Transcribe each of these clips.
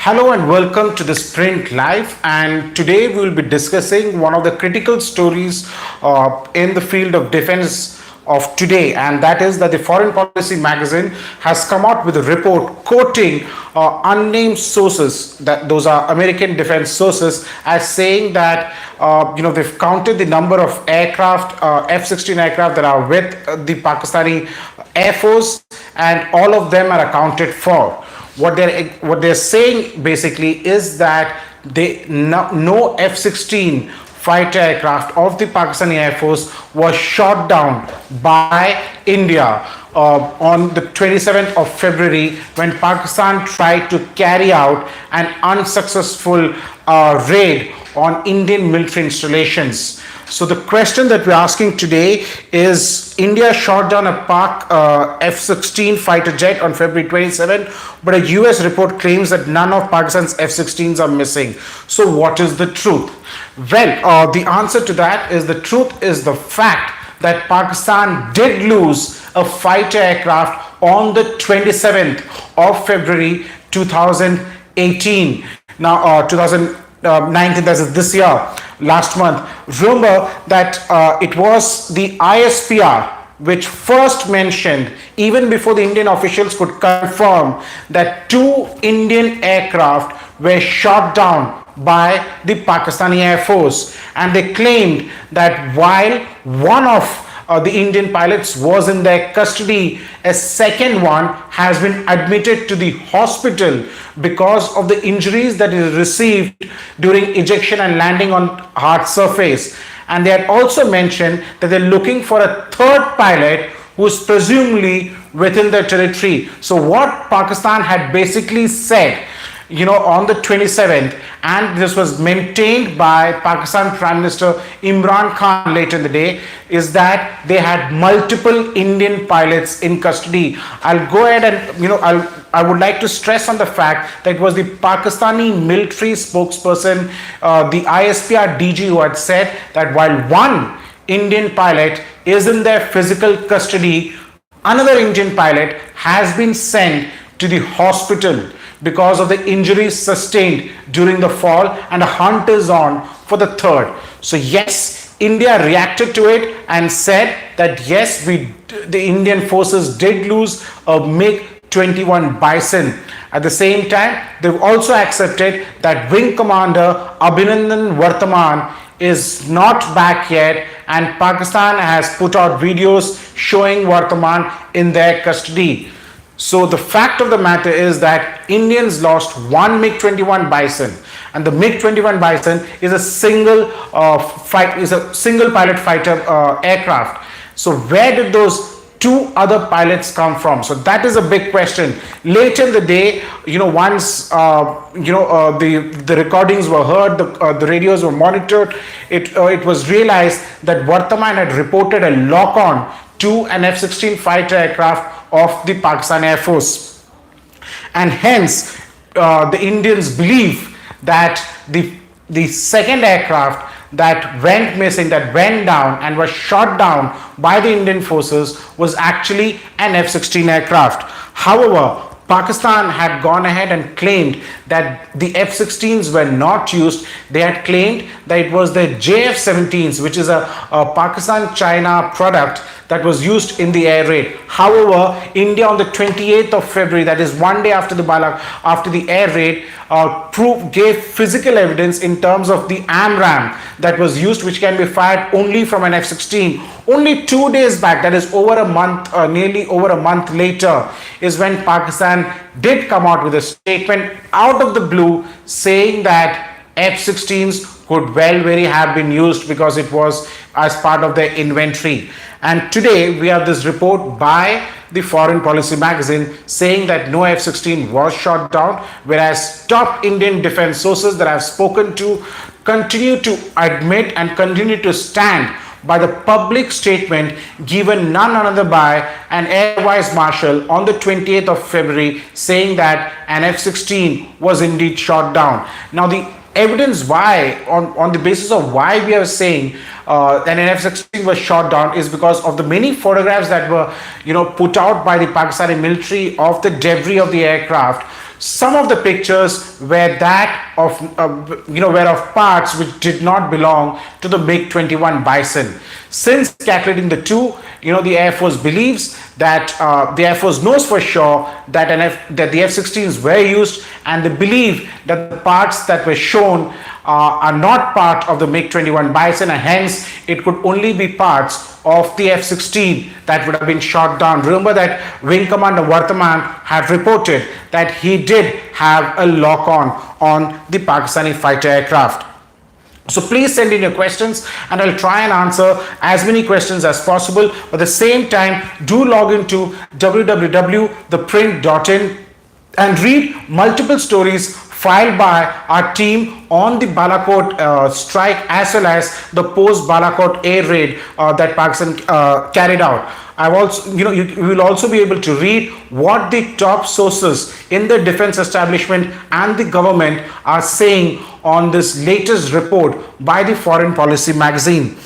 Hello and welcome to ThePrint Live, and today we will be discussing one of the critical stories in the field of defense of today, and that is that the Foreign Policy magazine has come out with a report quoting unnamed sources, that those are American defense sources, as saying that they've counted the number of aircraft, F-16 aircraft that are with the Pakistani Air Force, and all of them are accounted for. What they're saying basically is that no F-16 fighter aircraft of the Pakistani Air Force was shot down by India on the 27th of February when Pakistan tried to carry out an unsuccessful raid on Indian military installations. So the question that we're asking today is, India shot down a Pak F-16 fighter jet on February 27, but a US report claims that none of Pakistan's F-16s are missing. So what is the truth? Well, the answer to that is, the truth is the fact that Pakistan did lose a fighter aircraft on the 27th of February 2018. Now, 2019, that is this year, last month. Remember that it was the ISPR which first mentioned, even before the Indian officials could confirm, that two Indian aircraft were shot down by the Pakistani Air Force, and they claimed that while one of the Indian pilots was in their custody, a second one has been admitted to the hospital because of the injuries that he received during ejection and landing on hard surface. And they had also mentioned that they're looking for a third pilot who is presumably within their territory. So what Pakistan had basically said, on the 27th, and this was maintained by Pakistan Prime Minister Imran Khan later in the day, is that they had multiple Indian pilots in custody. I'll go ahead and I would like to stress on the fact that it was the Pakistani military spokesperson, the ISPR DG, who had said that while one Indian pilot is in their physical custody, another Indian pilot has been sent to the hospital because of the injuries sustained during the fall, and a hunt is on for the third. So yes, India reacted to it and said that yes, the Indian forces did lose a MiG-21 Bison. At the same time, they've also accepted that Wing Commander Abhinandan Varthaman is not back yet, and Pakistan has put out videos showing Varthaman in their custody. So the fact of the matter is that Indians lost one MiG-21 Bison, and the MiG-21 Bison is a single pilot fighter aircraft. So where did those two other pilots come from? So that is a big question. Later in the day, once the recordings were heard, the radios were monitored, it was realized that Varthaman had reported a lock-on to an F-16 fighter aircraft of the Pakistan Air Force, and hence the Indians believe that the second aircraft that went missing, that went down and was shot down by the Indian forces, was actually an F-16 aircraft. However, Pakistan had gone ahead and claimed that the F-16s were not used. They had claimed that it was the JF-17s, which is a Pakistan-China product that was used in the air raid. However, India on the 28th of February, that is one day after the air raid, gave physical evidence in terms of the AMRAAM that was used, which can be fired only from an F-16. Only 2 days back, that is over a month, nearly over a month later, is when Pakistan did come out with a statement out of the blue saying that F-16s could very have been used because it was as part of their inventory. And today we have this report by the Foreign Policy magazine saying that no F-16 was shot down, whereas top Indian defense sources that I've spoken to continue to admit and continue to stand by the public statement given none other by an Air Vice Marshal on the 28th of February saying that an F-16 was indeed shot down. Now the evidence why, on the basis of why we are saying an F-16 was shot down is because of the many photographs that were, put out by the Pakistani military of the debris of the aircraft. Some of the pictures were that of, were of parts which did not belong to the MiG-21 Bison. Since calculating the two, the Air Force believes that the Air Force knows for sure that that the F-16s were used, and they believe that the parts that were shown are not part of the MiG-21 Bison, and hence it could only be parts of the F-16 that would have been shot down. Remember that Wing Commander Vartaman had reported that he did have a lock-on the Pakistani fighter aircraft. So please send in your questions and I'll try and answer as many questions as possible. But at the same time, do log into www.theprint.in and read multiple stories filed by our team on the Balakot strike as well as the post Balakot air raid that Pakistan carried out. I've also, you will also be able to read what the top sources in the defense establishment and the government are saying on this latest report by the Foreign Policy magazine.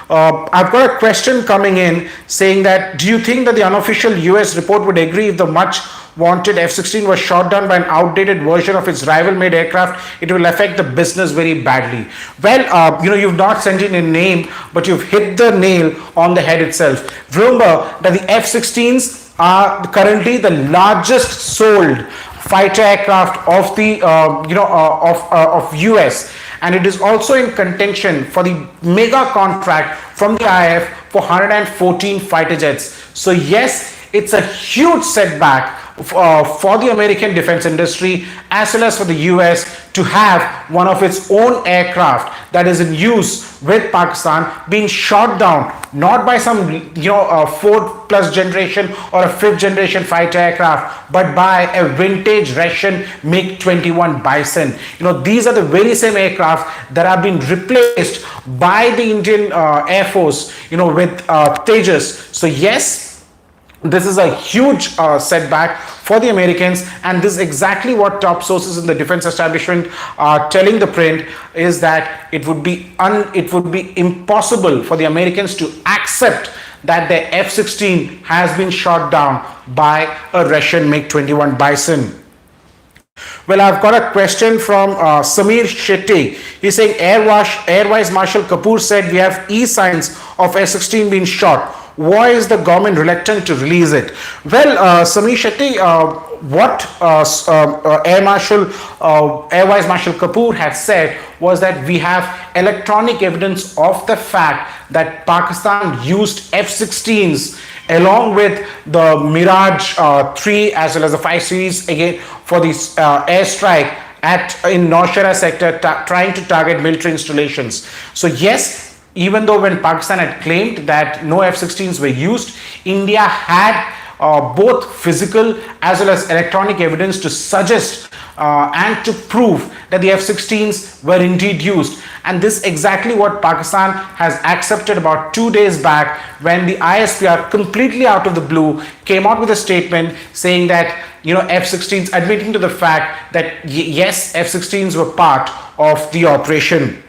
I've got a question coming in saying that, do you think that the unofficial US report would agree if the much wanted F-16 was shot down by an outdated version of its rival-made aircraft, it will affect the business very badly? Well, you've not sent in a name, but you've hit the nail on the head itself. Remember that the F-16s are currently the largest sold fighter aircraft of the of US, and it is also in contention for the mega contract from the IAF for 114 fighter jets. So yes, it's a huge setback for the American defense industry as well as for the US to have one of its own aircraft that is in use with Pakistan being shot down not by some fourth plus generation or a fifth generation fighter aircraft, but by a vintage Russian MiG-21 Bison. These are the very same aircraft that have been replaced by the Indian Air Force with Tejas. So yes, this is a huge setback for the Americans, and this is exactly what top sources in the defense establishment are telling the print, is that it would be impossible for the Americans to accept that their F-16 has been shot down by a Russian MiG-21 Bison. Well, I've got a question from Samir Shetty. He's saying Air Vice Marshal Kapoor said we have e-signs of F-16 being shot. Why is the government reluctant to release it? Well, Samir Shetty, what Air Vice Marshal Kapoor had said was that we have electronic evidence of the fact that Pakistan used F-16s along with the Mirage 3 as well as the 5 series again for this airstrike in Nowshera sector, trying to target military installations. So yes, even though when Pakistan had claimed that no F-16s were used, India had both physical as well as electronic evidence to suggest and to prove that the F-16s were indeed used. And this is exactly what Pakistan has accepted about 2 days back, when the ISPR completely out of the blue came out with a statement saying that F-16s, admitting to the fact that yes, F-16s were part of the operation.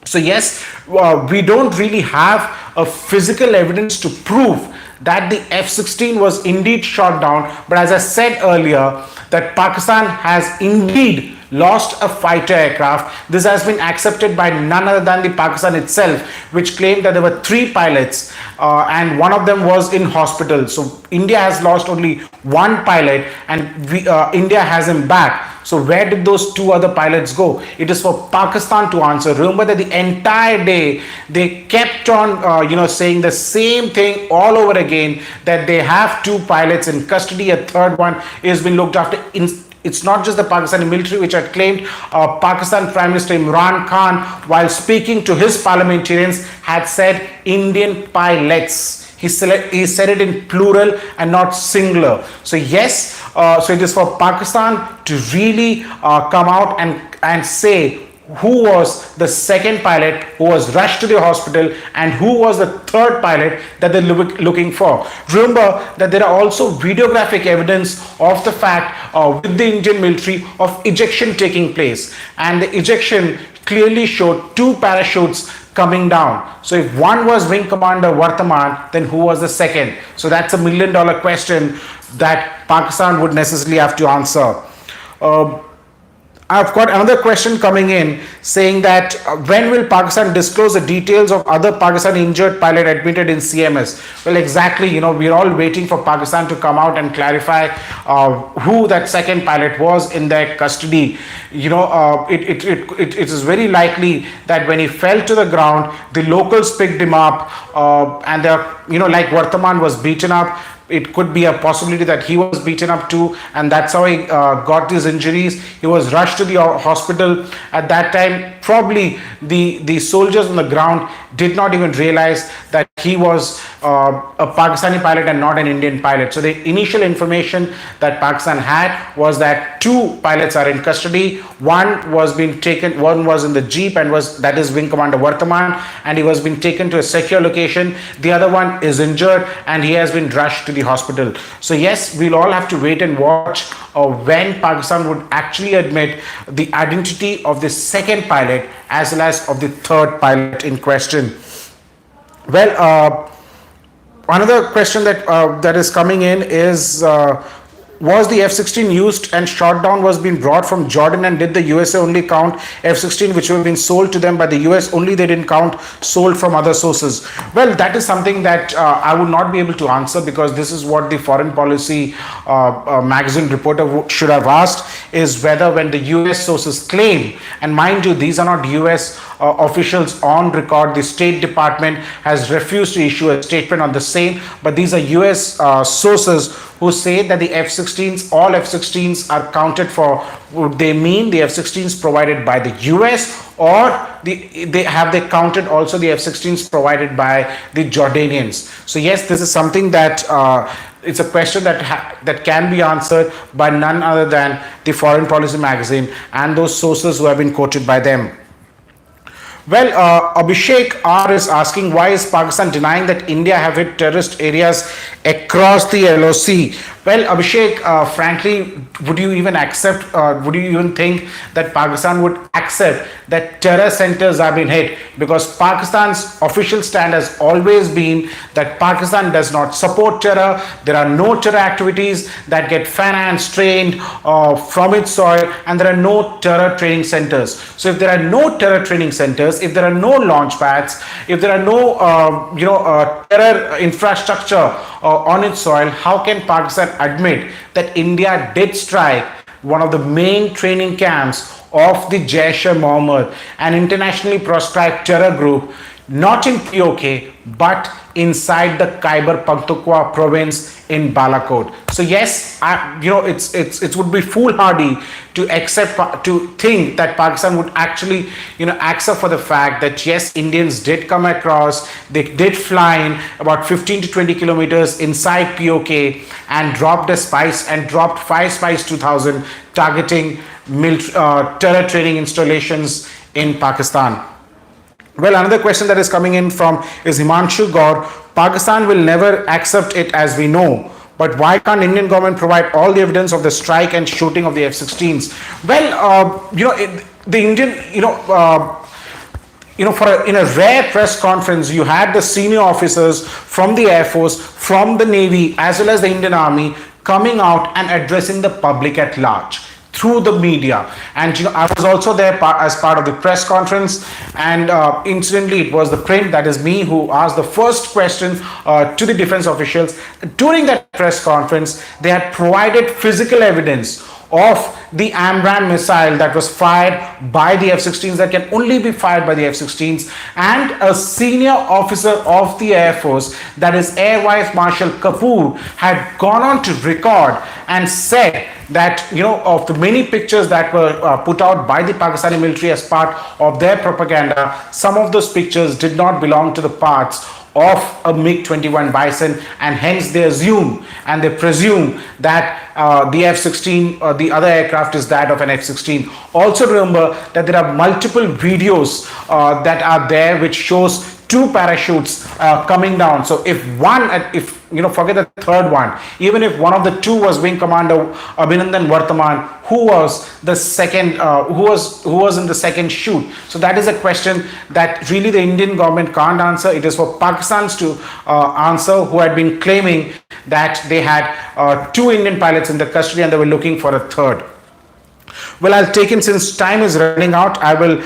So yes, we don't really have a physical evidence to prove that the F-16 was indeed shot down, but as I said earlier, that Pakistan has indeed lost a fighter aircraft. This has been accepted by none other than the Pakistan itself, which claimed that there were 3 pilots and one of them was in hospital. So India has lost only 1 pilot, and India has him back. So where did those 2 other pilots go? It is for Pakistan to answer. Remember that the entire day they kept on saying the same thing all over again, that they have 2 pilots in custody, a third one is being looked after. It's not just the Pakistani military which had claimed. Pakistan Prime Minister Imran Khan, while speaking to his parliamentarians, had said Indian pilots. He said it in plural and not singular. So yes, so it is for Pakistan to really come out and say who was the second pilot who was rushed to the hospital and who was the third pilot that they're looking for. Remember that there are also videographic evidence of the fact with the Indian military of ejection taking place, and the ejection clearly showed 2 parachutes coming down. So if one was Wing Commander Vartaman, then who was the second? So that's $1 million question that Pakistan would necessarily have to answer. Uh, I've got another question coming in saying that when will Pakistan disclose the details of other Pakistan injured pilot admitted in CMS? Well, exactly, we're all waiting for Pakistan to come out and clarify who that second pilot was in their custody. It is very likely that when he fell to the ground, the locals picked him up, and like Vartaman was beaten up, it could be a possibility that he was beaten up too, and that's how he got these injuries. He was rushed to the hospital. At that time, probably the soldiers on the ground did not even realize that he was a Pakistani pilot and not an Indian pilot. So the initial information that Pakistan had was that two pilots are in custody. One was being taken, one was in the jeep, and that is Wing Commander Vartaman, and he was being taken to a secure location. The other one is injured and he has been rushed to the hospital. So yes, we'll all have to wait and watch when Pakistan would actually admit the identity of the second pilot as well as of the third pilot in question. Well, another question that is coming in is, was the F-16 used and shot down was being brought from Jordan, and did the USA only count F-16 which were being sold to them by the US only, they didn't count sold from other sources? Well, that is something that I would not be able to answer, because this is what the foreign policy magazine reporter should have asked, is whether when the US sources claim, and mind you, these are not US officials on record, the State Department has refused to issue a statement on the same, but these are US sources who say that the F-16s, all F-16s are counted for, would they mean the F-16s provided by the US, or they counted also the F-16s provided by the Jordanians? So yes, this is something that it's a question that can be answered by none other than the Foreign Policy magazine and those sources who have been quoted by them. Well, Abhishek R is asking, why is Pakistan denying that India have hit terrorist areas across the LOC? Well, Abhishek, frankly, would you even think that Pakistan would accept that terror centers have been hit? Because Pakistan's official stand has always been that Pakistan does not support terror. There are no terror activities that get financed, trained from its soil, and there are no terror training centers. So if there are no terror training centers, if there are no launch pads, if there are no terror infrastructure on its soil, how can Pakistan admit that India did strike one of the main training camps of the Jaish-e-Mohammed, an internationally proscribed terror group, not in POK but inside the Khyber Pakhtunkhwa province in Balakot? So yes, it would be foolhardy to think that Pakistan would actually accept for the fact that yes, Indians did come across, they did fly in about 15 to 20 kilometers inside POK and dropped 5 Spice 2000 targeting terror training installations in Pakistan. Well, another question that is coming in is Himanshu Gaur. Pakistan will never accept it, as we know, but why can't Indian government provide all the evidence of the strike and shooting of the F-16s? Well, the Indian, in a rare press conference, you had the senior officers from the Air Force, from the Navy, as well as the Indian Army coming out and addressing the public at large through the media. And I was also there as part of the press conference, and incidentally it was ThePrint, that is me, who asked the first question to the defense officials. During that press conference, they had provided physical evidence of the AMRAAM missile that was fired by the F-16s, that can only be fired by the F-16s, and a senior officer of the Air Force, that is Air Vice Marshal Kapoor, had gone on to record and said that of the many pictures that were put out by the Pakistani military as part of their propaganda, some of those pictures did not belong to the parts of a MiG-21 Bison, and hence they assume and they presume that the F-16 the other aircraft is that of an F-16. Also remember that there are multiple videos that are there which shows two parachutes coming down. So if one, if forget the third one, even if one of the two was Wing Commander Abhinandan Vartaman, who was the second, who was in the second chute? So that is a question that really the Indian government can't answer. It is for Pakistan's to answer, who had been claiming that they had two Indian pilots in their custody and they were looking for a third. Well, I'll take in, since time is running out, I will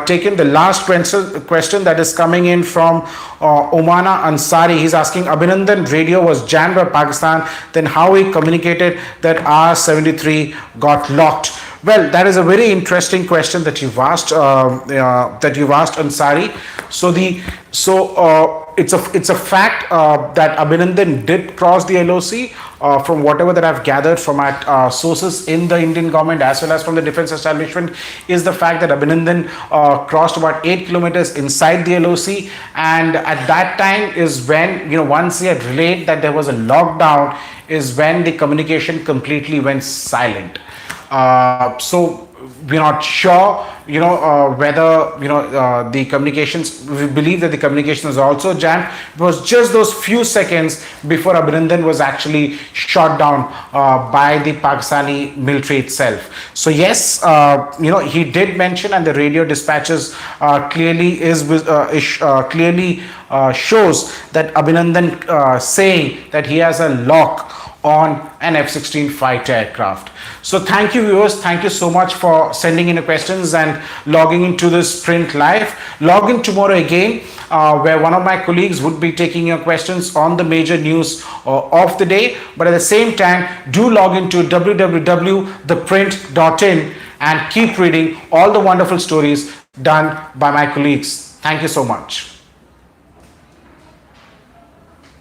take in the last question that is coming in from Omana Ansari. He's asking, Abhinandan radio was jammed by Pakistan, then how he communicated that R-73 got locked? Well, that is a very interesting question that you've asked, Ansari. It's a fact that Abhinandan did cross the LOC. From whatever that I've gathered from my sources in the Indian government as well as from the defense establishment, is the fact that Abhinandan crossed about 8 kilometers inside the LOC, and at that time is when, once he had relayed that there was a lockdown, is when the communication completely went silent. So we're not sure, whether, the communications, we believe that the communication was also jammed. It was just those few seconds before Abhinandan was actually shot down by the Pakistani military itself. So yes, he did mention, and the radio dispatches clearly clearly shows that Abhinandan saying that he has a lock on an F-16 fighter aircraft. So thank you, viewers. Thank you so much for sending in your questions and logging into this Print Live. Log in tomorrow again, where one of my colleagues would be taking your questions on the major news of the day. But at the same time, do log into www.theprint.in and keep reading all the wonderful stories done by my colleagues. Thank you so much.